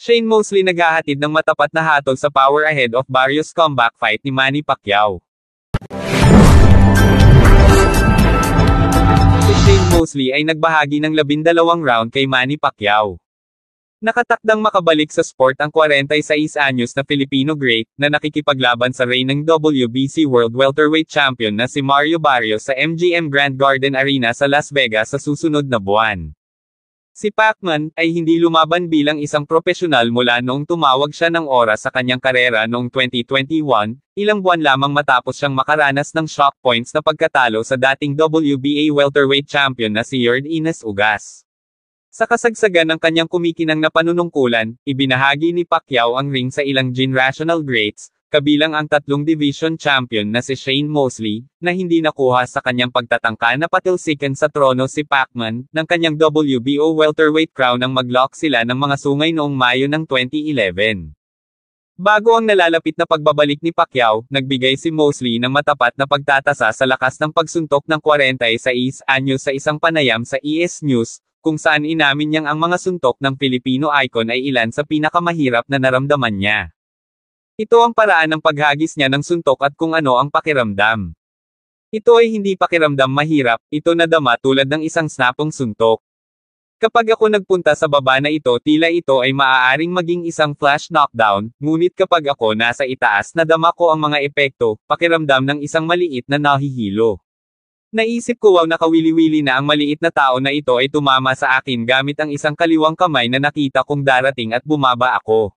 Shane Mosley naghahatid ng matapat na hatol sa power ahead of various comeback fight ni Manny Pacquiao. Si Shane Mosley ay nagbahagi ng 12 round kay Manny Pacquiao. Nakatakdang makabalik sa sport ang 46 anyos na Filipino great, na nakikipaglaban sa reigning WBC World Welterweight Champion na si Mario Barrios sa MGM Grand Garden Arena sa Las Vegas sa susunod na buwan. Si Pacman ay hindi lumaban bilang isang profesional mula noong tumawag siya ng oras sa kanyang karera noong 2021, ilang buwan lamang matapos siyang makaranas ng shock points na pagkatalo sa dating WBA welterweight champion na si Yordenis Ugas. Sa kasagsagan ng kanyang kumikinang na panunungkulan, ibinahagi ni Pacquiao ang ring sa ilang generational greats, kabilang ang 3 division champion na si Shane Mosley, na hindi nakuha sa kanyang pagtatangka na patilsikan sa trono si Pacman, ng kanyang WBO welterweight crown nang mag-lock sila ng mga sungay noong Mayo ng 2011. Bago ang nalalapit na pagbabalik ni Pacquiao, nagbigay si Mosley ng matapat na pagtatasa sa lakas ng pagsuntok ng 46 anyos sa isang panayam sa ES News, kung saan inamin niyang ang mga suntok ng Filipino icon ay ilan sa pinakamahirap na naramdaman niya. Ito ang paraan ng paghagis niya ng suntok at kung ano ang pakiramdam. Ito ay hindi pakiramdam mahirap, ito nadama tulad ng isang snapong suntok. Kapag ako nagpunta sa baba na ito, tila ito ay maaaring maging isang flash knockdown, ngunit kapag ako nasa itaas, nadama ko ang mga epekto, pakiramdam ng isang maliit na nahihilo. Naisip ko wow, nakawili-wili na ang maliit na tao na ito ay tumama sa akin gamit ang isang kaliwang kamay na nakita kong darating at bumaba ako.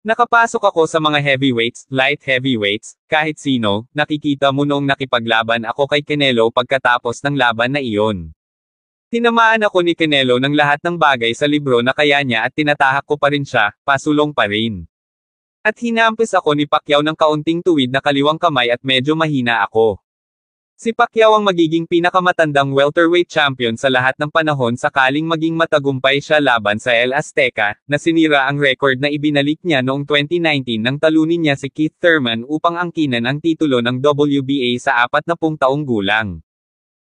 Nakapasok ako sa mga heavyweights, light heavyweights, kahit sino, nakikita mo noong nakipaglaban ako kay Canelo pagkatapos ng laban na iyon. Tinamaan ako ni Canelo ng lahat ng bagay sa libro na kaya niya at tinatahak ko pa rin siya, pasulong pa rin. At hinampis ako ni Pacquiao ng kaunting tuwid na kaliwang kamay at medyo mahina ako. Si Pacquiao ang magiging pinakamatandang welterweight champion sa lahat ng panahon sakaling maging matagumpay siya laban sa El Azteca, na sinira ang record na ibinalik niya noong 2019 nang talunin niya si Keith Thurman upang angkinan ang titulo ng WBA sa 40 taong gulang.